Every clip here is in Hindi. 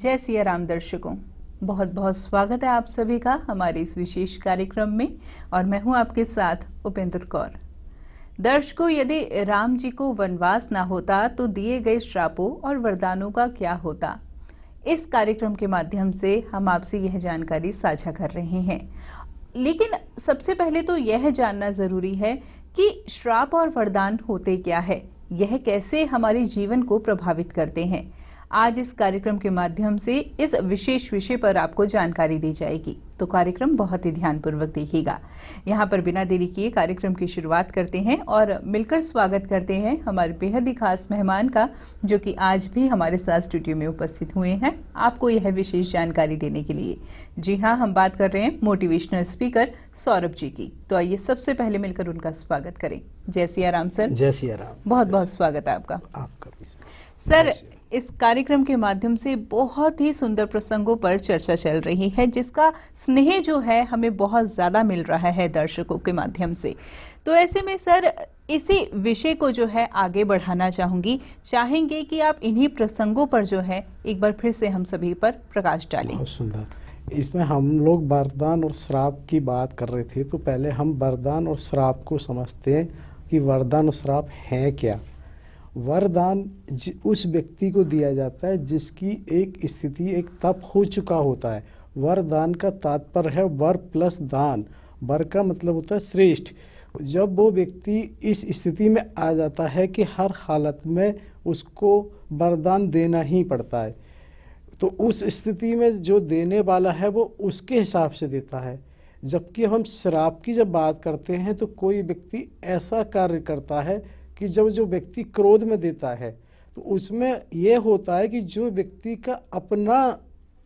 जय सिया राम दर्शकों, बहुत बहुत स्वागत है आप सभी का हमारे इस विशेष कार्यक्रम में। और मैं हूं आपके साथ उपेंद्र कौर। दर्शकों, यदि राम जी को वनवास ना होता तो दिए गए श्रापों और वरदानों का क्या होता। इस कार्यक्रम के माध्यम से हम आपसे यह जानकारी साझा कर रहे हैं। लेकिन सबसे पहले तो यह जानना जरूरी है कि श्राप और वरदान होते क्या है, यह कैसे हमारे जीवन को प्रभावित करते हैं। आज इस कार्यक्रम के माध्यम से इस विशेष विषय पर आपको जानकारी दी जाएगी, तो कार्यक्रम बहुत ही ध्यानपूर्वक देखिएगा। यहाँ पर बिना देरी किए कार्यक्रम की शुरुआत करते हैं और मिलकर स्वागत करते हैं हमारे बेहद ही खास मेहमान का, जो कि आज भी हमारे साथ स्टूडियो में उपस्थित हुए हैं आपको यह विशेष जानकारी देने के लिए। जी हाँ, हम बात कर रहे हैं मोटिवेशनल स्पीकर सौरभ जी की। तो आइए सबसे पहले मिलकर उनका स्वागत करें। जय सिया राम सर। जय सिया राम। बहुत बहुत स्वागत है आपका। आपका भी सर, इस कार्यक्रम के माध्यम से बहुत ही सुंदर प्रसंगों पर चर्चा चल रही है, जिसका स्नेह जो है हमें बहुत ज़्यादा मिल रहा है दर्शकों के माध्यम से। तो ऐसे में सर, इसी विषय को जो है आगे बढ़ाना चाहेंगे कि आप इन्हीं प्रसंगों पर जो है एक बार फिर से हम सभी पर प्रकाश डालें। बहुत सुंदर। इसमें हम लोग वरदान और श्राप की बात कर रहे थे, तो पहले हम वरदान और श्राप को समझते हैं कि वरदान और श्राप है क्या। वरदान उस व्यक्ति को दिया जाता है जिसकी एक स्थिति, एक तप हो चुका होता है। वरदान का तात्पर्य है वर प्लस दान। वर का मतलब होता है श्रेष्ठ। जब वो व्यक्ति इस स्थिति में आ जाता है कि हर हालत में उसको वरदान देना ही पड़ता है, तो उस स्थिति में जो देने वाला है वो उसके हिसाब से देता है। जबकि हम श्राप की जब बात करते हैं तो कोई व्यक्ति ऐसा कार्य करता है कि जब जो व्यक्ति क्रोध में देता है तो उसमें यह होता है कि जो व्यक्ति का अपना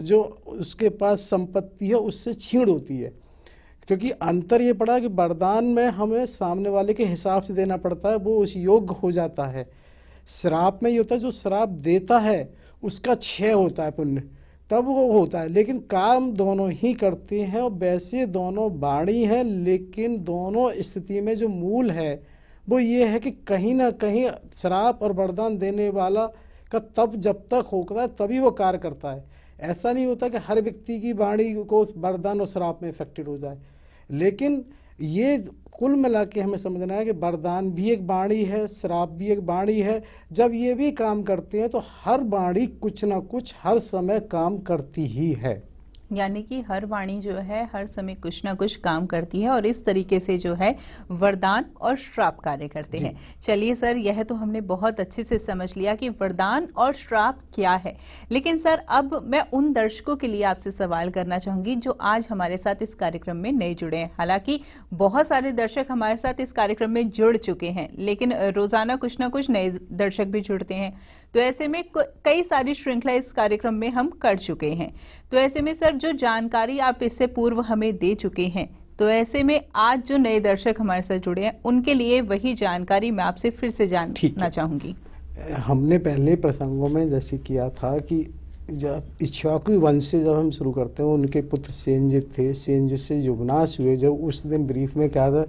जो उसके पास संपत्ति है उससे छीण होती है। क्योंकि अंतर ये पड़ा कि वरदान में हमें सामने वाले के हिसाब से देना पड़ता है, वो उस योग्य हो जाता है। श्राप में ये होता है जो श्राप देता है उसका क्षय होता है, पुण्य तब वो होता है। लेकिन काम दोनों ही करते हैं और वैसे दोनों वाणी है, लेकिन दोनों स्थिति में जो मूल है वो ये है कि कहीं ना कहीं श्राप और वरदान देने वाला का तब जब तक होता है तभी वो कार्य करता है। ऐसा नहीं होता कि हर व्यक्ति की वाणी को वरदान और श्राप में इफेक्टेड हो जाए। लेकिन ये कुल मिला के हमें समझना है कि वरदान भी एक वाणी है, श्राप भी एक वाणी है। जब ये भी काम करते हैं तो हर वाणी कुछ ना कुछ हर समय काम करती ही है। यानी कि हर वाणी जो है हर समय कुछ ना कुछ काम करती है और इस तरीके से जो है वरदान और श्राप कार्य करते हैं। चलिए सर, यह तो हमने बहुत अच्छे से समझ लिया कि वरदान और श्राप क्या है। लेकिन सर, अब मैं उन दर्शकों के लिए आपसे सवाल करना चाहूंगी जो आज हमारे साथ इस कार्यक्रम में नए जुड़े हैं। हालांकि बहुत सारे दर्शक हमारे साथ इस कार्यक्रम में जुड़ चुके हैं, लेकिन रोजाना कुछ ना कुछ नए दर्शक भी जुड़ते हैं। तो ऐसे में कई सारी श्रृंखला इस कार्यक्रम में हम कर चुके हैं। तो ऐसे में सर, जो जानकारी आप इससे पूर्व हमें दे चुके हैं, तो ऐसे में आज जो नए दर्शक हमारे साथ जुड़े हैं उनके लिए वही जानकारी मैं आपसे फिर से जानना चाहूंगी। हमने पहले प्रसंगों में जैसे किया था कि जब इक्ष्वाकु वंश से जब हम शुरू करते हैं, उनके पुत्र सेनजित थे, सेनजित से युवनाश हुए। जब उस दिन ब्रीफ में क्या था,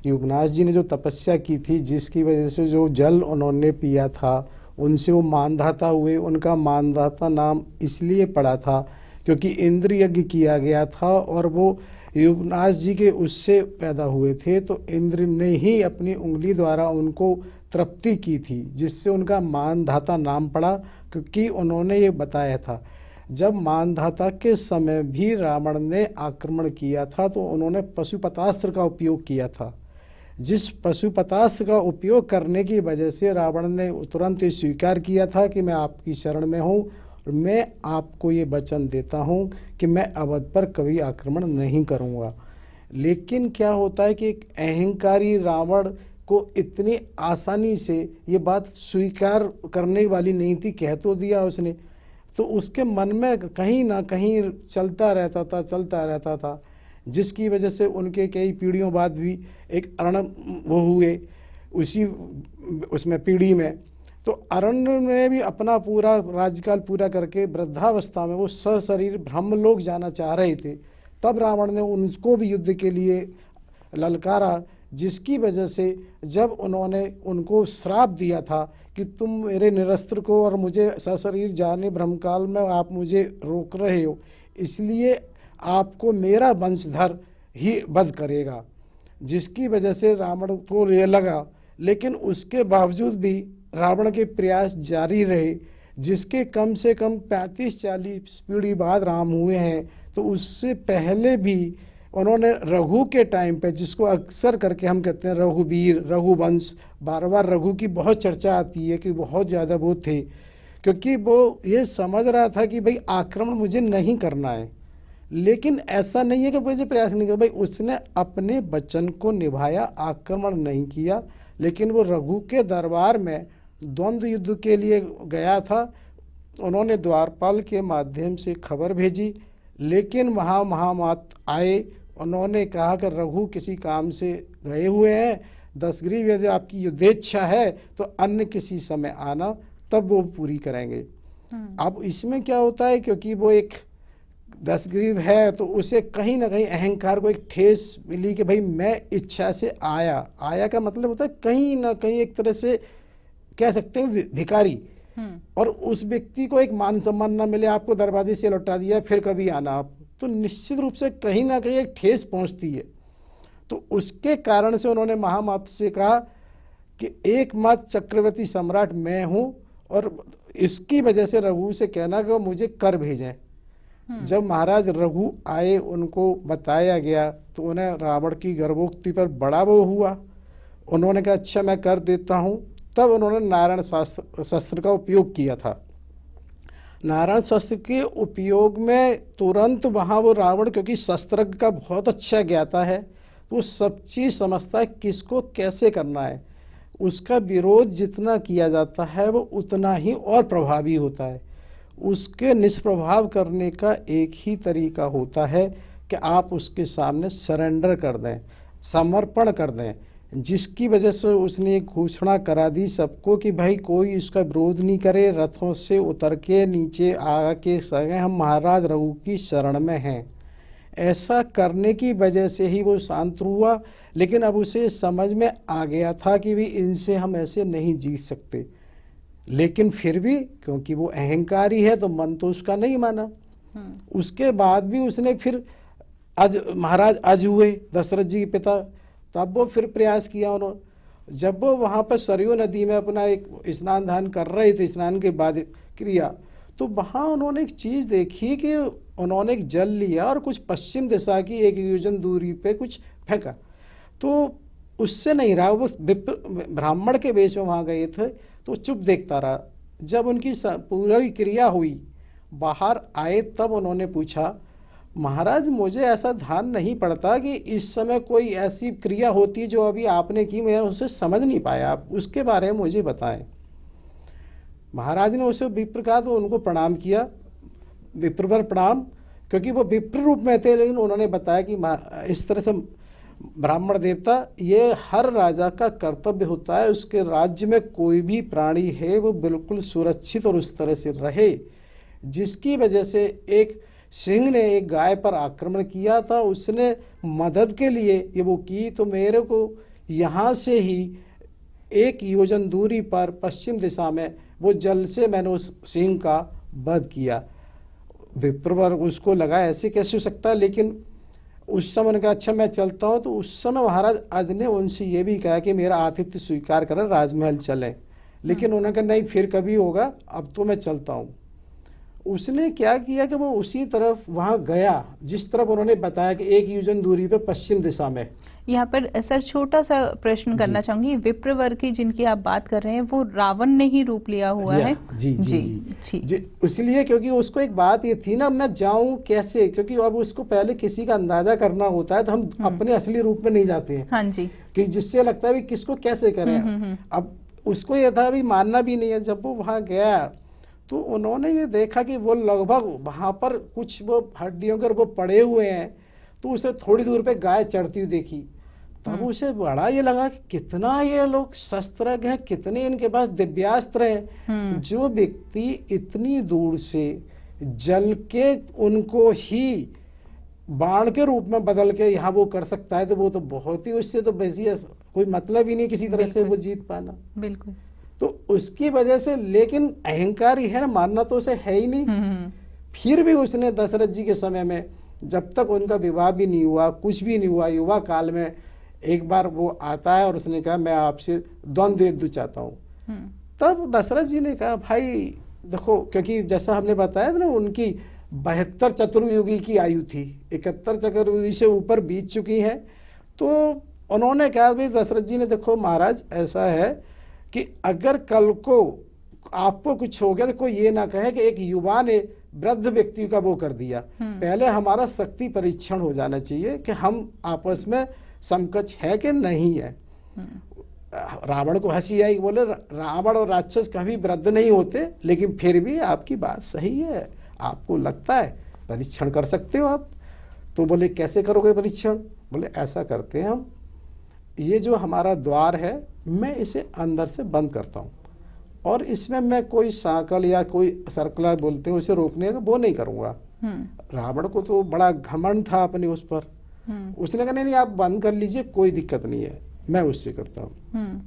युवनाश जी ने जो तपस्या की थी जिसकी वजह से जो जल उन्होंने पिया था उनसे वो मानधाता हुए। उनका मानधाता नाम इसलिए पड़ा था क्योंकि इंद्र यज्ञ किया गया था और वो युवनाश जी के उससे पैदा हुए थे। तो इंद्र ने ही अपनी उंगली द्वारा उनको तृप्ति की थी, जिससे उनका मानधाता नाम पड़ा। क्योंकि उन्होंने ये बताया था जब मानधाता के समय भी रावण ने आक्रमण किया था तो उन्होंने पशुपतास्त्र का उपयोग किया था। जिस पशुपतास्त्र का उपयोग करने की वजह से रावण ने तुरंत ही स्वीकार किया था कि मैं आपकी शरण में हूँ, मैं आपको ये वचन देता हूँ कि मैं अवध पर कभी आक्रमण नहीं करूँगा। लेकिन क्या होता है कि एक अहंकारी रावण को इतनी आसानी से ये बात स्वीकार करने वाली नहीं थी। कह तो दिया उसने, तो उसके मन में कहीं ना कहीं चलता रहता था, जिसकी वजह से उनके कई पीढ़ियों बाद भी एक अरण वो हुए उसमें पीढ़ी में। तो अरण्य में भी अपना पूरा राज्यकाल पूरा करके वृद्धावस्था में वो सशरीर ब्रह्मलोक जाना चाह रहे थे। तब रावण ने उनको भी युद्ध के लिए ललकारा जिसकी वजह से जब उन्होंने उनको श्राप दिया था कि तुम मेरे निरस्त्र को और मुझे सशरीर जाने ब्रह्मकाल में आप मुझे रोक रहे हो, इसलिए आपको मेरा वंशधर ही वध करेगा, जिसकी वजह से रावण को ये लगा। लेकिन उसके बावजूद भी रावण के प्रयास जारी रहे, जिसके कम से कम 35-40 पीढ़ी बाद राम हुए हैं। तो उससे पहले भी उन्होंने रघु के टाइम पे, जिसको अक्सर करके हम कहते हैं रघुवीर, रघुवंश, बार बार रघु की बहुत चर्चा आती है कि बहुत ज़्यादा वो थे, क्योंकि वो ये समझ रहा था कि भाई आक्रमण मुझे नहीं करना है। लेकिन ऐसा नहीं है कि मुझे प्रयास नहीं किया, भाई उसने अपने वचन को निभाया, आक्रमण नहीं किया। लेकिन वो रघु के दरबार में द्वंद्व युद्ध के लिए गया था। उन्होंने द्वारपाल के माध्यम से खबर भेजी, लेकिन वहाँ महामात आए। उन्होंने कहा कि रघु किसी काम से गए हुए हैं, दशग्रीव यदि आपकी युद्धेच्छा है तो अन्य किसी समय आना, तब वो पूरी करेंगे। अब इसमें क्या होता है, क्योंकि वो एक दशग्रीव है तो उसे कहीं ना कहीं अहंकार को एक ठेस मिली कि भाई मैं इच्छा से आया। आया का मतलब होता है कहीं ना कहीं एक तरह से कह सकते हैं भिखारी, और उस व्यक्ति को एक मान सम्मान ना मिले, आपको दरवाजे से लौटा दिया, फिर कभी आना आप, तो निश्चित रूप से कहीं ना कहीं एक ठेस पहुंचती है। तो उसके कारण से उन्होंने महामातु से कहा कि एकमात्र चक्रवर्ती सम्राट मैं हूं, और इसकी वजह से रघु से कहना कि वो मुझे कर भेजें। जब महाराज रघु आए, उनको बताया गया, तो उन्हें रावण की गर्भोक्ति पर बड़ा वो हुआ। उन्होंने कहा अच्छा मैं कर देता हूं। तब उन्होंने नारायण शस्त्र का उपयोग किया था। नारायण शस्त्र के उपयोग में तुरंत वहाँ वो रावण, क्योंकि शस्त्रज्ञ का बहुत अच्छा ज्ञाता है, तो वो सब चीज़ समझता है किसको कैसे करना है। उसका विरोध जितना किया जाता है वो उतना ही और प्रभावी होता है। उसके निष्प्रभाव करने का एक ही तरीका होता है कि आप उसके सामने सरेंडर कर दें, समर्पण कर दें, जिसकी वजह से उसने एक घोषणा करा दी सबको कि भाई कोई इसका विरोध नहीं करे, रथों से उतर के नीचे आके सगे हम महाराज रघु की शरण में हैं। ऐसा करने की वजह से ही वो शांत हुआ। लेकिन अब उसे समझ में आ गया था कि भी इनसे हम ऐसे नहीं जीत सकते, लेकिन फिर भी क्योंकि वो अहंकारी है तो मन तो उसका नहीं माना। उसके बाद भी उसने फिर महाराज अज हुए दशरथ जी के पिता, तब वो फिर प्रयास किया उन्होंने। जब वो वहाँ पर सरयू नदी में अपना एक स्नान दान कर रहे थे, स्नान के बाद क्रिया, तो वहाँ उन्होंने एक चीज़ देखी कि उन्होंने एक जल लिया और कुछ पश्चिम दिशा की 1 योजन दूरी पे कुछ फेंका। तो उससे नहीं रहा, वो ब्राह्मण के वेश में वहाँ गए थे, तो चुप देखता रहा। जब उनकी पूरी क्रिया हुई, बाहर आए, तब उन्होंने पूछा महाराज मुझे ऐसा ध्यान नहीं पड़ता कि इस समय कोई ऐसी क्रिया होती है जो अभी आपने की, मैं उसे समझ नहीं पाया, आप उसके बारे में मुझे बताएं। महाराज ने उसे विप्र कहा तो उनको प्रणाम किया, विप्रवर प्रणाम, क्योंकि वो विप्र रूप में थे। लेकिन उन्होंने बताया कि इस तरह से ब्राह्मण देवता, ये हर राजा का कर्तव्य होता है, उसके राज्य में कोई भी प्राणी है वो बिल्कुल सुरक्षित और उस तरह से रहे। जिसकी वजह से एक सिंह ने एक गाय पर आक्रमण किया था, उसने मदद के लिए ये वो की, तो मेरे को यहाँ से ही 1 योजन दूरी पर पश्चिम दिशा में वो जल से मैंने उस सिंह का वध किया। विप्रवर उसको लगा ऐसे कैसे हो सकता है, लेकिन उस समय उन्होंने कहा अच्छा मैं चलता हूँ। तो उस समय महाराज अज ने उनसे ये भी कहा कि मेरा आतिथ्य स्वीकार करें, राजमहल चलें। लेकिन उन्होंने कहा नहीं फिर कभी होगा, अब तो मैं चलता हूँ। उसने क्या किया कि वो उसी तरफ वहाँ गया जिस तरफ उन्होंने बताया कि 1 योजन दूरी पे पश्चिम दिशा में। यहाँ पर सर छोटा सा प्रश्न करना चाहूंगी, विप्रवर की जिनकी आप बात कर रहे हैं वो रावण ने ही रूप लिया हुआ है? जी जी जी, जी। इसलिए क्योंकि उसको एक बात ये थी ना, मैं जाऊं कैसे, क्योंकि अब उसको पहले किसी का अंदाजा करना होता है, तो हम अपने असली रूप में नहीं जाते हैं। हाँ जी, कि जिससे लगता है भी किसको कैसे करें। अब उसको ये था भी मानना भी नहीं है। जब वो वहाँ गया तो उन्होंने ये देखा कि वो लगभग वहाँ पर कुछ वो हड्डियों के वो पड़े हुए हैं, तो उसे थोड़ी दूर पे गाय चढ़ती हुई देखी। तब उसे बड़ा ये लगा कि कितना ये लोग शस्त्रज्ञ हैं, कितने इनके पास दिव्यास्त्र हैं। जो व्यक्ति इतनी दूर से जल के उनको ही बाण के रूप में बदल के यहाँ वो कर सकता है, तो वो तो बहुत ही, उससे तो वैसी कोई मतलब ही नहीं किसी तरह से वो जीत पाना। बिल्कुल। तो उसकी वजह से, लेकिन अहंकार ही है ना, मानना तो उसे है ही नहीं। फिर भी उसने दशरथ जी के समय में, जब तक उनका विवाह भी नहीं हुआ, कुछ भी नहीं हुआ, युवा काल में एक बार वो आता है और उसने कहा मैं आपसे द्वंद्व युद्ध चाहता हूँ। तब दशरथ जी ने कहा भाई देखो, क्योंकि जैसा हमने बताया था ना, उनकी 72 चतुर्युगी की आयु थी, 71 चतुर्युगी से ऊपर बीत चुकी है। तो उन्होंने कहा भाई दशरथ जी ने, देखो महाराज ऐसा है कि अगर कल को आपको कुछ हो गया तो कोई ये ना कहे कि एक युवा ने वृद्ध व्यक्ति का वो कर दिया। पहले हमारा शक्ति परीक्षण हो जाना चाहिए कि हम आपस में समकक्ष है कि नहीं है। रावण को हंसी आई, बोले रावण और राक्षस कभी वृद्ध नहीं होते, लेकिन फिर भी आपकी बात सही है, आपको लगता है परीक्षण कर सकते हो आप। तो बोले कैसे करोगे परीक्षण? बोले ऐसा करते हैं हम, ये जो हमारा द्वार है मैं इसे अंदर से बंद करता हूँ और इसमें मैं कोई सांकल या कोई सर्कला बोलते हैं उसे रोकने का वो नहीं करूँगा। रावण को तो बड़ा घमंड था अपने उस पर। उसने कहा नहीं आप बंद कर लीजिए, कोई दिक्कत नहीं है, मैं उससे करता हूँ।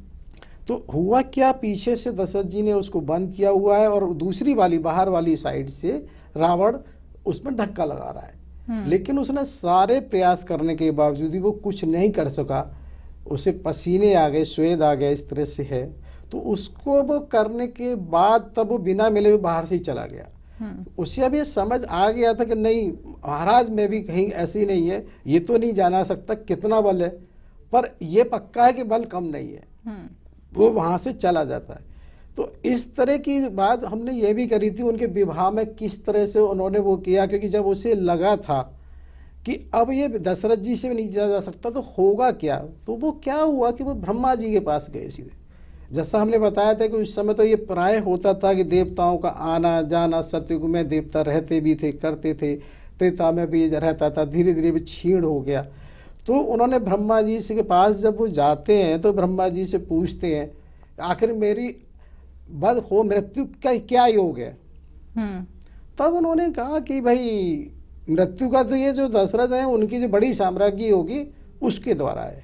तो हुआ क्या, पीछे से दशरथ जी ने उसको बंद किया हुआ है और दूसरी वाली बाहर वाली साइड से रावण उसमें धक्का लगा रहा है। लेकिन उसने सारे प्रयास करने के बावजूद भी वो कुछ नहीं कर सका। उसे पसीने आ गए, स्वेद आ गया, इस तरह से है। तो उसको वो करने के बाद तब वो बिना मिले हुए बाहर से ही चला गया। उसे अब ये समझ आ गया था कि नहीं महाराज में भी कहीं ऐसी नहीं है, ये तो नहीं जाना सकता कितना बल है, पर ये पक्का है कि बल कम नहीं है। वो वहां से चला जाता है। तो इस तरह की बात हमने ये भी करी थी उनके विवाह में, किस तरह से उन्होंने वो किया, क्योंकि जब उसे लगा था कि अब ये दशरथ जी से भी नहीं किया जा सकता तो होगा क्या, तो वो क्या हुआ कि वो ब्रह्मा जी के पास गए सीधे। जैसा हमने बताया था कि उस समय तो ये प्राय होता था कि देवताओं का आना जाना, सतयुग में देवता रहते भी थे, करते थे, त्रेता में भी रहता था, धीरे धीरे भी क्षीण हो गया। तो उन्होंने ब्रह्मा जी से के पास जब वो जाते हैं तो ब्रह्मा जी से पूछते हैं आखिर मेरी बद हो मृत्यु का क्या योग है। तब उन्होंने कहा कि भाई मृत्यु का तो ये जो दशरथ है उनकी जो बड़ी साम्राज्ञी होगी उसके द्वारा है।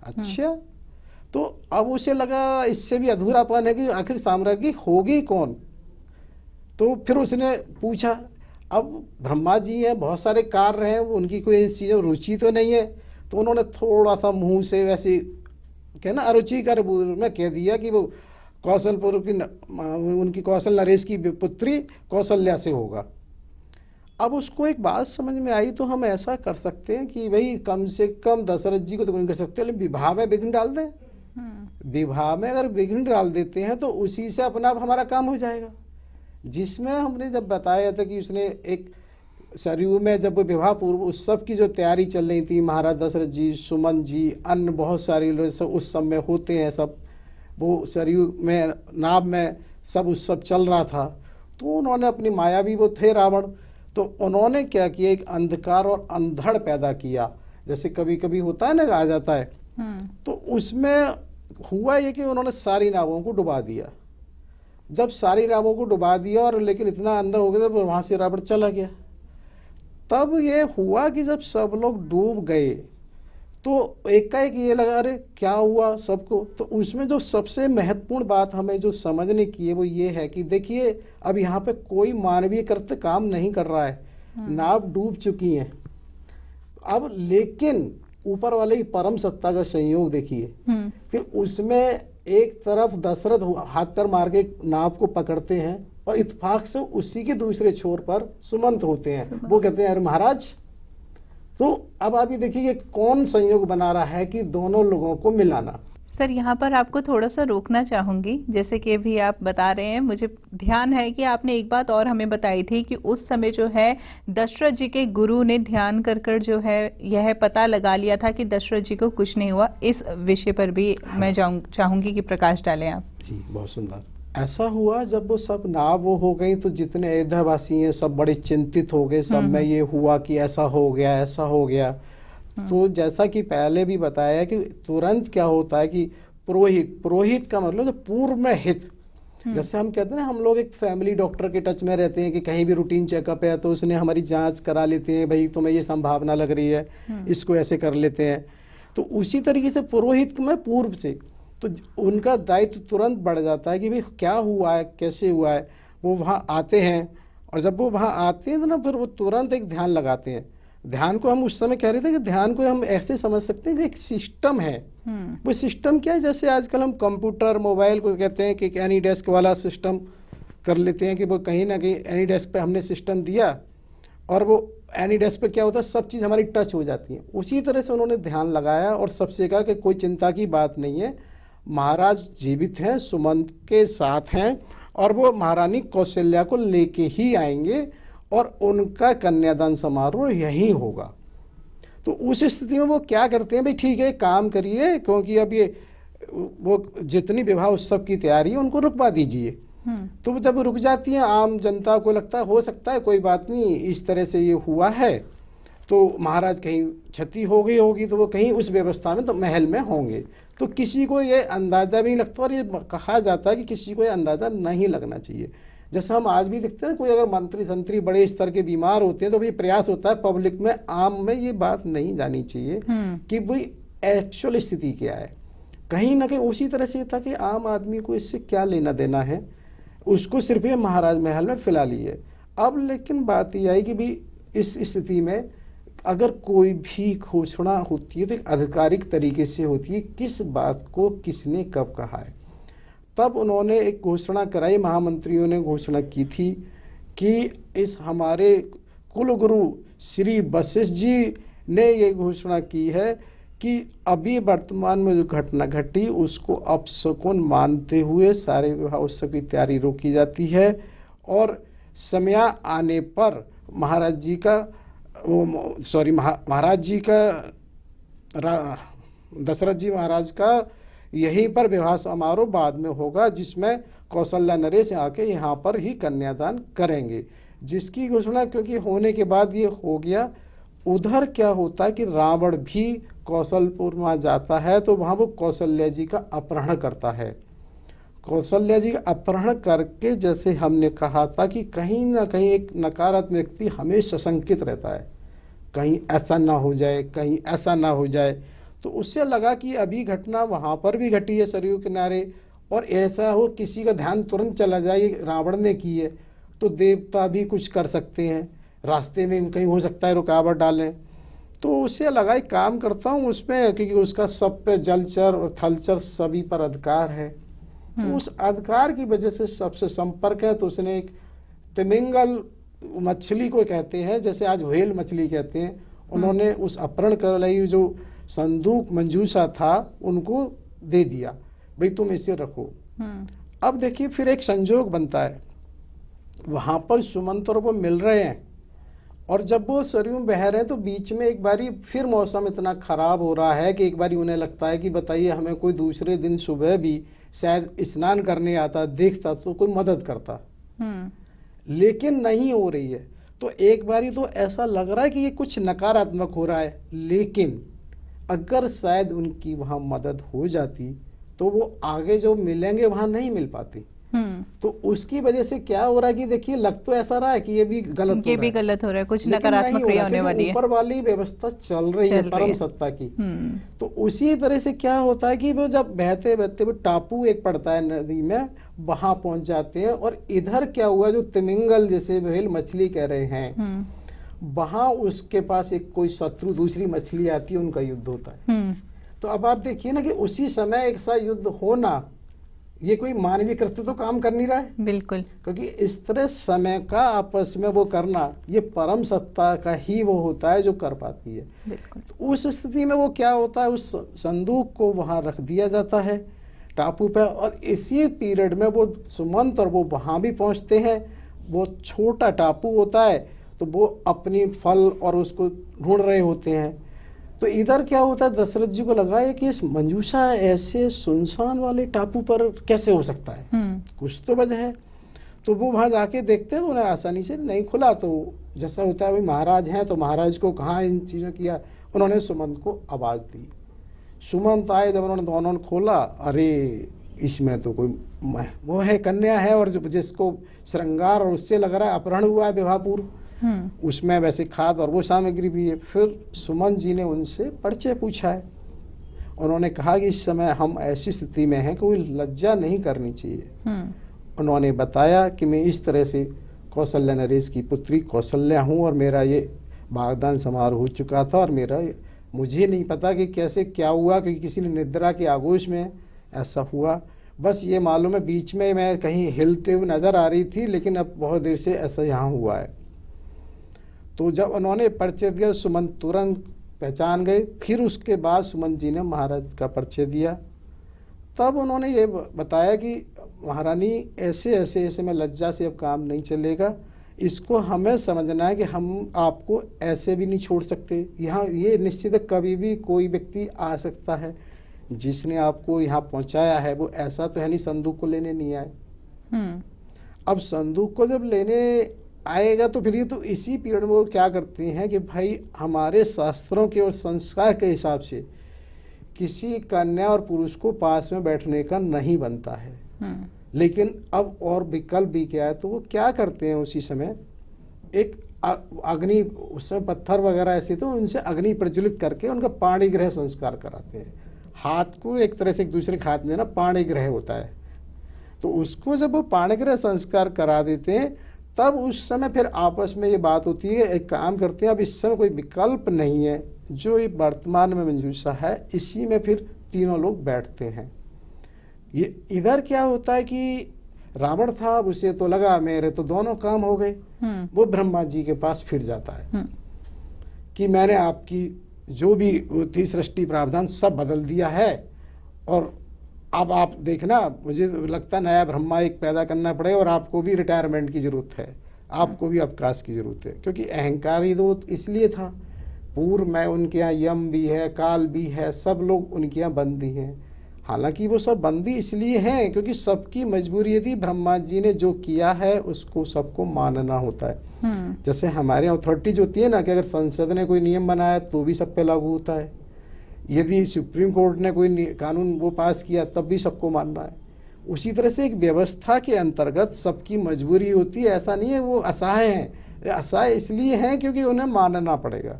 अच्छा, तो अब उसे लगा इससे भी अधूरापन है कि आखिर साम्राज्ञी होगी कौन। तो फिर उसने पूछा, अब ब्रह्मा जी हैं, बहुत सारे कार्य हैं, उनकी कोई इस चीज़ों रुचि तो नहीं है। तो उन्होंने थोड़ा सा मुंह से वैसे कहना अरुचिकर में कह दिया कि वो कौशलपुर की उनकी कौशल नरेश की पुत्री कौशल्या से होगा। अब उसको एक बात समझ में आई, तो हम ऐसा कर सकते हैं कि भाई कम से कम दशरथ जी को तो नहीं कर सकते, लेकिन विवाह में विघ्न डाल दें। विवाह में अगर विघ्न डाल देते हैं तो उसी से अपना आप हमारा काम हो जाएगा। जिसमें हमने जब बताया था कि उसने एक सरयू में जब विवाह पूर्व उत्सव की जो तैयारी चल रही थी, महाराज दशरथ जी, सुमन जी, अन्य बहुत सारे लोग उस समय होते हैं, सब वो सरयू में नाव में सब उत्सव चल रहा था। तो उन्होंने अपनी माया भी वो थे रावण, तो उन्होंने क्या किया, एक अंधकार और अंधड़ पैदा किया, जैसे कभी कभी होता है ना, आ जाता है। तो उसमें हुआ ये कि उन्होंने सारी नावों को डुबा दिया। जब सारी नावों को डुबा दिया और लेकिन इतना अंदर हो गया तो वहां से रावण चला गया। तब ये हुआ कि जब सब लोग डूब गए तो एकाएक ये लगा अरे क्या हुआ सबको। तो उसमें जो सबसे महत्वपूर्ण बात हमें जो समझने की है वो ये है कि देखिए अब यहाँ पे कोई मानवीय कृत्य काम नहीं कर रहा है, नाव डूब चुकी है। अब लेकिन ऊपर वाले की परम सत्ता का संयोग देखिए कि उसमें एक तरफ दशरथ हाथ पर मार के नाव को पकड़ते हैं और इत्तेफाक से उसी के दूसरे छोर पर सुमंत होते हैं। वो कहते हैं अरे महाराज। तो अब आप ये देखिए कौन संयोग बना रहा है कि दोनों लोगों को मिलाना। सर यहाँ पर आपको थोड़ा सा रोकना चाहूंगी, जैसे कि अभी आप बता रहे हैं, मुझे ध्यान है कि आपने एक बात और हमें बताई थी कि उस समय जो है दशरथ जी के गुरु ने ध्यान कर कर जो है यह पता लगा लिया था कि दशरथ जी को कुछ नहीं हुआ। इस विषय पर भी मैं चाहूंगी कि प्रकाश डालें आप। जी बहुत सुंदर। ऐसा हुआ जब वो सब नाव वो हो गई तो जितने अयोध्यावासी हैं सब बड़े चिंतित हो गए। सब में ये हुआ कि ऐसा हो गया, ऐसा हो गया। तो जैसा कि पहले भी बताया कि तुरंत क्या होता है कि पुरोहित का मतलब जो पूर्व में हित, जैसे हम कहते हैं ना, हम लोग एक फैमिली डॉक्टर के टच में रहते हैं कि कहीं भी रूटीन चेकअप है तो उसने हमारी जांच करा लेते हैं, भाई तुम्हें ये संभावना लग रही है, इसको ऐसे कर लेते हैं। तो उसी तरीके से पुरोहित में पूर्व से तो उनका दायित्व तुरंत बढ़ जाता है कि भाई क्या हुआ है, कैसे हुआ है। वो वहाँ आते हैं, और जब वो वहाँ आते हैं तो ना फिर वो तुरंत एक ध्यान लगाते हैं। ध्यान को हम उस समय कह रहे थे कि ध्यान को हम ऐसे समझ सकते हैं कि एक सिस्टम है। वो सिस्टम क्या है, जैसे आजकल हम कंप्यूटर मोबाइल को कहते हैं कि एनी डेस्क वाला सिस्टम कर लेते हैं कि वो कहीं ना कहीं एनी डेस्क पे हमने सिस्टम दिया और वो एनी डेस्क पे क्या होता है, सब चीज़ हमारी टच हो जाती है। उसी तरह से उन्होंने ध्यान लगाया और सबसे कहा कि कोई चिंता की बात नहीं है, महाराज जीवित हैं, सुमंत के साथ हैं और वो महारानी कौशल्या को लेके ही आएंगे और उनका कन्यादान समारोह यहीं होगा। तो उस स्थिति में वो क्या करते हैं, भाई ठीक है काम करिए, क्योंकि अब ये वो जितनी विवाह उत्सव की तैयारी है उनको रुकवा दीजिए। तो जब रुक जाती है, आम जनता को लगता है हो सकता है कोई बात नहीं, इस तरह से ये हुआ है तो महाराज कहीं क्षति हो गई होगी, तो वो कहीं उस व्यवस्था में तो महल में होंगे। तो किसी को ये अंदाज़ा भी नहीं लगता, और ये कहा जाता है कि किसी को ये अंदाज़ा नहीं लगना चाहिए। जैसे हम आज भी देखते हैं, कोई अगर मंत्री संतरी बड़े स्तर के बीमार होते हैं तो भाई प्रयास होता है पब्लिक में, आम में ये बात नहीं जानी चाहिए कि भाई एक्चुअल स्थिति क्या है। कहीं ना कहीं उसी तरह से था कि आम आदमी को इससे क्या लेना देना है, उसको सिर्फ ये महाराज महल में फिलहाल ही है। अब लेकिन बात ये आई कि भाई इस स्थिति में अगर कोई भी घोषणा होती है तो एक आधिकारिक तरीके से होती है, किस बात को किसने कब कहा है। तब उन्होंने एक घोषणा कराई, महामंत्रियों ने घोषणा की थी कि इस हमारे कुलगुरु श्री वशिष्ठ जी ने ये घोषणा की है कि अभी वर्तमान में जो घटना घटी उसको अपशकुन मानते हुए सारे विवाह उत्सव की तैयारी रोकी जाती है, और समय आने पर महाराज जी का महाराज जी का दशरथ जी महाराज का यहीं पर विवाह समारोह बाद में होगा, जिसमें कौशल्या नरेश आके यहाँ पर ही कन्यादान करेंगे, जिसकी घोषणा क्योंकि होने के बाद ये हो गया। उधर क्या होता है कि रावण भी कौशलपुर में जाता है, तो वहाँ वो कौशल्या जी का अपहरण करता है। कौशल्या जी का अपहरण करके, जैसे हमने कहा था कि कहीं ना कहीं एक नकारात्मक व्यक्ति हमेशा शंकित रहता है, कहीं ऐसा ना हो जाए, कहीं ऐसा ना हो जाए। तो उससे लगा कि अभी घटना वहाँ पर भी घटी है सरयू किनारे, और ऐसा हो किसी का ध्यान तुरंत चला जाए रावण ने की है, तो देवता भी कुछ कर सकते हैं, रास्ते में कहीं हो सकता है रुकावट डालें। तो उससे लगा एक काम करता हूँ उसमें, क्योंकि उसका सब पे जलचर और थलचर सभी पर अधिकार है, तो उस अधिकार की वजह से सबसे संपर्क है। तो उसने एक तिमिंगल मछली को कहते हैं, जैसे आज व्हेल मछली कहते हैं, उन्होंने उस अपहरण कर लाई जो संदूक मंजूषा था उनको दे दिया, भाई तुम इसे रखो। अब देखिए फिर एक संजोग बनता है, वहां पर सुमंत और वो मिल रहे हैं, और जब वो सरयू बह रहे हैं तो बीच में एक बारी फिर मौसम इतना खराब हो रहा है कि एक बारी उन्हें लगता है कि बताइए हमें कोई दूसरे दिन सुबह भी शायद स्नान करने आता देखता तो कोई मदद करता, लेकिन नहीं हो रही है। तो एक बारी तो ऐसा लग रहा है कि ये कुछ नकारात्मक हो रहा है, लेकिन अगर शायद उनकी वहाँ मदद हो जाती तो वो आगे जो मिलेंगे वहाँ नहीं मिल पाती। तो उसकी वजह से क्या हो रहा है कि देखिए लग तो ऐसा रहा है कि ये भी गलत हो रहा है, कुछ नकारात्मक क्रिया होने वाली है, ऊपर वाली व्यवस्था चल रही है परम सत्ता की। तो उसी तरह से क्या होता है कि वो जब बहते बहते वो टापू एक पड़ता है नदी में, वहां पहुंच जाते हैं, और इधर क्या हुआ जो तिमिंगल जैसे व्हेल मछली कह रहे हैं, वहां उसके पास एक कोई शत्रु दूसरी मछली आती है, उनका युद्ध होता है। तो अब आप देखिए ना कि उसी समय एक सा युद्ध होना, ये कोई मानवीय कृत्य तो काम कर नहीं रहा है, बिल्कुल, क्योंकि इस तरह समय का आपस में वो करना ये परम सत्ता का ही वो होता है जो कर पाती है। तो उस स्थिति में वो क्या होता है, उस संदूक को वहां रख दिया जाता है टापू पे, और इसी पीरियड में वो सुमंत और वो वहां भी पहुंचते हैं। वो छोटा टापू होता है तो वो अपनी फल और उसको ढूंढ रहे होते हैं। तो इधर क्या होता है, दशरथ जी को लगा है कि इस मंजूषा ऐसे सुनसान वाले टापू पर कैसे हो सकता है, कुछ तो वजह है। तो वो वहाँ जाके देखते हैं तो उन्हें आसानी से नहीं खुला। तो जैसा होता है भाई महाराज हैं तो महाराज को कहाँ इन चीज़ों किया, उन्होंने सुमंत को आवाज़ दी। सुमंत आए, जब उन्होंने दोनों ने खोला, अरे इसमें तो कोई वो है, कन्या है, और जिसको श्रृंगार और उससे लग रहा है अपहरण हुआ है विवाह पूर्व, उसमें वैसे खाद और वो सामग्री भी है। फिर सुमन जी ने उनसे परिचय पूछा है। उन्होंने कहा कि इस समय हम ऐसी स्थिति में हैं, कोई लज्जा नहीं करनी चाहिए। उन्होंने बताया कि मैं इस तरह से कौशल्या नरेश की पुत्री कौशल्या हूँ, और मेरा ये वागदान समारोह हो चुका था, और मुझे नहीं पता कि कैसे क्या हुआ, क्योंकि किसी ने निद्रा के आगोश में ऐसा हुआ। बस ये मालूम है बीच में मैं कहीं हिलते हुए नजर आ रही थी, लेकिन अब बहुत देर से ऐसा यहाँ हुआ है। तो जब उन्होंने परिचय दिया, सुमन तुरंत पहचान गए। फिर उसके बाद सुमन जी ने महाराज का परिचय दिया। तब उन्होंने ये बताया कि महारानी ऐसे ऐसे ऐसे में लज्जा से अब काम नहीं चलेगा, इसको हमें समझना है कि हम आपको ऐसे भी नहीं छोड़ सकते। यहाँ ये निश्चित है कभी भी कोई व्यक्ति आ सकता है, जिसने आपको यहाँ पहुँचाया है वो ऐसा तो है नहीं संदूक को लेने नहीं आए। अब संदूक को जब लेने आएगा तो फिर ये तो इसी पीरियड में वो क्या करते हैं कि भाई हमारे शास्त्रों के और संस्कार के हिसाब से किसी कन्या और पुरुष को पास में बैठने का नहीं बनता है। लेकिन अब और विकल्प भी क्या है, तो वो क्या करते हैं उसी समय एक अग्नि, उस समय पत्थर वगैरह ऐसे तो उनसे अग्नि प्रज्वलित करके उनका पाणिग्रह संस्कार कराते हैं। हाथ को एक तरह से एक दूसरे के हाथ में ना पाणिग्रह होता है, तो उसको जब वो पाणिग्रह संस्कार करा देते हैं तब उस समय फिर आपस में ये बात होती है, एक काम करते हैं अब इस समय कोई विकल्प नहीं है, जो ये वर्तमान में मंजूषा है इसी में फिर तीनों लोग बैठते हैं। ये इधर क्या होता है कि रावण था, उसे तो लगा मेरे तो दोनों काम हो गए। वो ब्रह्मा जी के पास फिर जाता है कि मैंने आपकी जो भी थी सृष्टि प्रावधान सब बदल दिया है, और अब आप देखना मुझे लगता है नया ब्रह्मा एक पैदा करना पड़ेगा, और आपको भी रिटायरमेंट की ज़रूरत है, आपको भी अवकाश की ज़रूरत है, क्योंकि अहंकार ही तो इसलिए था। पूर्व में उनके यहाँ यम भी है, काल भी है, सब लोग उनके यहाँ बंदी हैं। हालांकि वो सब बंदी इसलिए हैं क्योंकि सबकी मजबूरी थी, ब्रह्मा जी ने जो किया है उसको सबको मानना होता है। जैसे हमारे अथॉरिटीज होती है ना कि अगर संसद ने कोई नियम बनाया तो भी सब पे लागू होता है, यदि सुप्रीम कोर्ट ने कोई कानून वो पास किया तब भी सबको मानना है। उसी तरह से एक व्यवस्था के अंतर्गत सबकी मजबूरी होती है, ऐसा नहीं है वो असहाय हैं, असहाय इसलिए हैं क्योंकि उन्हें मानना पड़ेगा।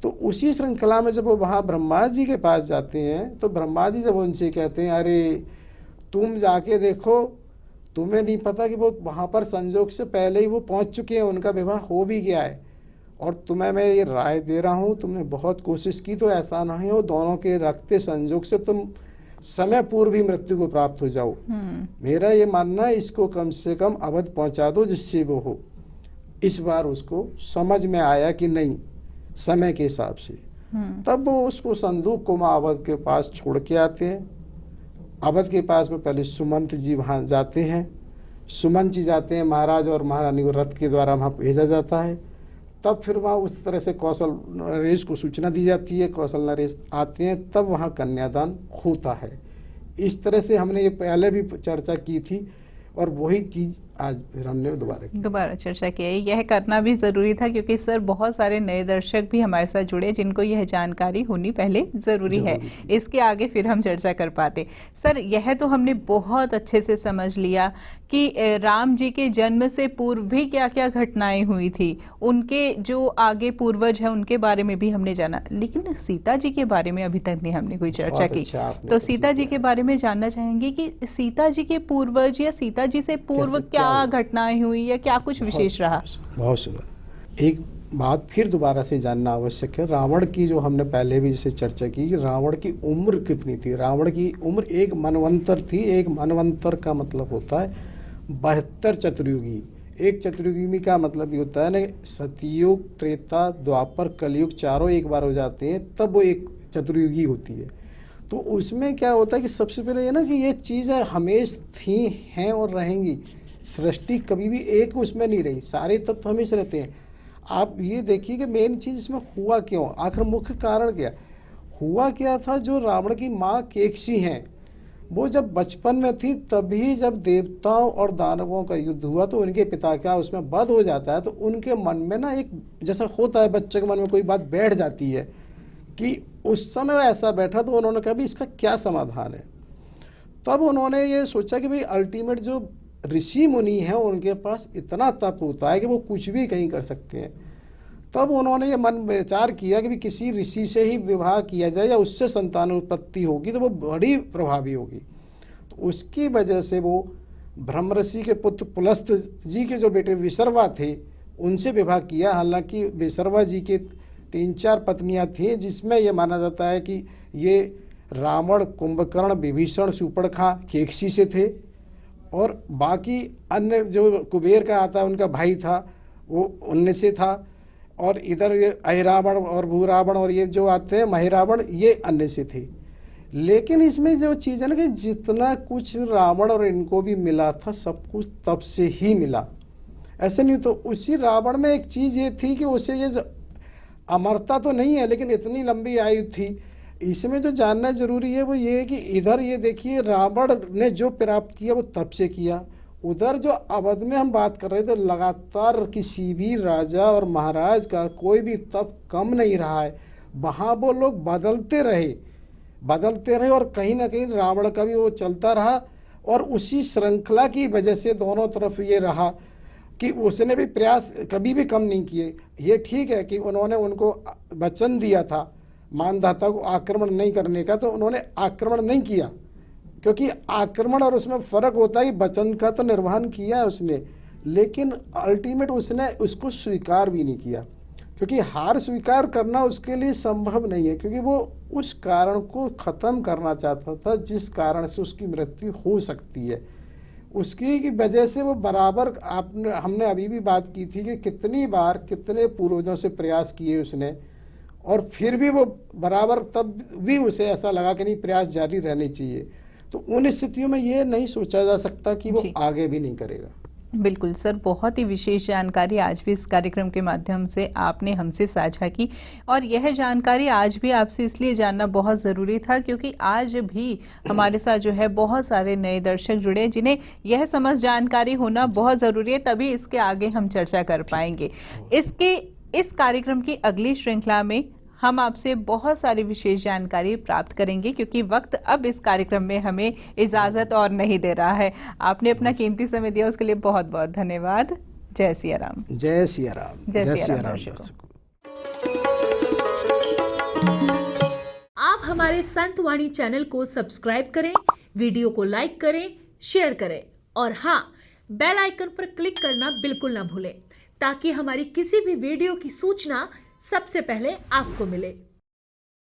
तो उसी श्रृंखला में जब वो वहाँ ब्रह्मा जी के पास जाते हैं तो ब्रह्मा जी जब उनसे कहते हैं अरे तुम जाके देखो, तुम्हें नहीं पता कि वो वहाँ पर संजोग से पहले ही वो पहुँच चुके हैं, उनका विवाह हो भी गया है, और तुम्हें मैं ये राय दे रहा हूँ, तुमने बहुत कोशिश की तो ऐसा नहीं हो दोनों के रखते संजोग से तुम समय पूर्व ही मृत्यु को प्राप्त हो जाओ। मेरा ये मानना है इसको कम से कम अवध पहुँचा दो जिससे वो हो। इस बार उसको समझ में आया कि नहीं समय के हिसाब से, तब वो उसको संदूक को माँ अवध के पास छोड़ के आते हैं। अवध के पास में पहले सुमंत जी वहाँ जाते हैं, सुमंत जी जाते हैं, महाराज और महारानी को रथ के द्वारा वहाँ भेजा जाता है। तब फिर वहाँ उस तरह से कौशल नरेश को सूचना दी जाती है, कौशल नरेश आते हैं, तब वहाँ कन्यादान होता है। इस तरह से हमने ये पहले भी चर्चा की थी, और वही चीज़ आज फिर हमने दोबारा चर्चा की है। यह करना भी ज़रूरी था क्योंकि सर बहुत सारे नए दर्शक भी हमारे साथ जुड़े जिनको यह जानकारी होनी पहले ज़रूरी है, इसके आगे फिर हम चर्चा कर पाते। सर यह तो हमने बहुत अच्छे से समझ लिया कि राम जी के जन्म से पूर्व भी क्या क्या घटनाएं हुई थी, उनके जो आगे पूर्वज हैं उनके बारे में भी हमने जाना, लेकिन सीता जी के बारे में अभी तक नहीं हमने कोई चर्चा की। तो सीता जी के बारे में जानना चाहेंगे कि सीता जी के पूर्वज या सीता जी से पूर्व क्या घटनाएं हुई या क्या कुछ विशेष रहा। बहुत सुंदर। एक बात फिर दोबारा से जानना आवश्यक है, रावण की जो हमने पहले भी जैसे चर्चा की, रावण की उम्र कितनी थी। रावण की उम्र एक मनवंतर थी। एक मनवंतर का मतलब होता है 72 चतुर्युगी। एक चतुर्युगी का मतलब ये होता है ना, सतयुग, त्रेता, द्वापर, कलयुग चारों एक बार हो जाते हैं तब वो एक चतुर्युगी होती है। तो उसमें क्या होता है कि सबसे पहले ये ना कि ये चीज़ें हमेशा थी, हैं और रहेंगी। सृष्टि कभी भी एक उसमें नहीं रही, सारे तत्व हमेशा रहते हैं। आप ये देखिए कि मेन चीज़ इसमें हुआ क्यों, आखिर मुख्य कारण क्या हुआ, क्या था। जो रावण की माँ केकसी हैं, वो जब बचपन में थी तभी जब देवताओं और दानवों का युद्ध हुआ तो उनके पिता क्या उसमें वध हो जाता है, तो उनके मन में ना एक जैसा होता है बच्चे के मन में कोई बात बैठ जाती है कि उस समय ऐसा बैठा, तो उन्होंने कहा भी इसका क्या समाधान है। तब उन्होंने ये सोचा कि भाई अल्टीमेट जो ऋषि मुनि हैं उनके पास इतना तप होता है कि वो कुछ भी कहीं कर सकते हैं। तब उन्होंने ये मन विचार किया कि भी किसी ऋषि से ही विवाह किया जाए या उससे संतान उत्पत्ति होगी तो वो बड़ी प्रभावी होगी। तो उसकी वजह से वो ब्रह्म ऋषि के पुत्र पुलस्त जी के जो बेटे विसर्वा थे उनसे विवाह किया। हालांकि विसर्वा जी के 3-4 पत्नियां थीं, जिसमें ये माना जाता है कि ये रावण, कुंभकर्ण, विभीषण, शूर्पणखा, केकसी से थे, और बाकी अन्य जो कुबेर का आता है उनका भाई था वो उनमें से था, और इधर ये अहिरावण और भूरावण और ये जो आते हैं महिरावण, ये अन्य से थे। लेकिन इसमें जो चीज़ है ना कि जितना कुछ रावण और इनको भी मिला था सब कुछ तब से ही मिला, ऐसे नहीं। तो उसी रावण में एक चीज़ ये थी कि उसे ये अमरता तो नहीं है लेकिन इतनी लंबी आयु थी। इसमें जो जानना जरूरी है वो ये है कि इधर ये देखिए रावण ने जो प्राप्त किया वो तप से किया, उधर जो अवध में हम बात कर रहे थे लगातार किसी भी राजा और महाराज का कोई भी तप कम नहीं रहा है। वहाँ वो लोग बदलते रहे और कहीं ना कहीं रावण का भी वो चलता रहा, और उसी श्रृंखला की वजह से दोनों तरफ ये रहा कि उसने भी प्रयास कभी भी कम नहीं किए। ये ठीक है कि उन्होंने उनको वचन दिया था मानधाता को आक्रमण नहीं करने का, तो उन्होंने आक्रमण नहीं किया, क्योंकि आक्रमण और उसमें फ़र्क होता है कि वचन का तो निर्वहन किया है उसने, लेकिन अल्टीमेट उसने उसको स्वीकार भी नहीं किया, क्योंकि हार स्वीकार करना उसके लिए संभव नहीं है, क्योंकि वो उस कारण को ख़त्म करना चाहता था जिस कारण से उसकी मृत्यु हो सकती है। उसकी की वजह से वो बराबर हमने अभी भी बात की थी कि कितनी बार कितने पूर्वजों से प्रयास किए उसने, और फिर भी वो बराबर तब भी उसे ऐसा लगा कि नहीं प्रयास जारी रहने चाहिए। तो उन स्थितियों में ये नहीं सोचा जा सकता कि वो आगे भी नहीं करेगा। बिल्कुल सर, बहुत ही विशेष जानकारी आज भी इस कार्यक्रम के माध्यम से आपने हमसे साझा की, और यह जानकारी आज भी आपसे इसलिए जानना बहुत ज़रूरी था क्योंकि आज भी हमारे साथ जो है बहुत सारे नए दर्शक जुड़े जिन्हें यह समझ जानकारी होना बहुत ज़रूरी है, तभी इसके आगे हम चर्चा कर पाएंगे। इस कार्यक्रम की अगली श्रृंखला में हम आपसे बहुत सारी विशेष जानकारी प्राप्त करेंगे क्योंकि वक्त अब इस कार्यक्रम में हमें इजाज़त और नहीं दे रहा है। आपने अपना कीमती समय दिया, उसके लिए बहुत बहुत धन्यवाद। जय सिया राम। जय सिया राम। जय सिया राम। आप हमारे संतवाणी चैनल को सब्सक्राइब करें, वीडियो को लाइक करें, शेयर करें, और हाँ, बेल आइकन पर क्लिक करना बिल्कुल ना भूलें ताकि हमारी किसी भी वीडियो की सूचना सबसे पहले आपको मिले।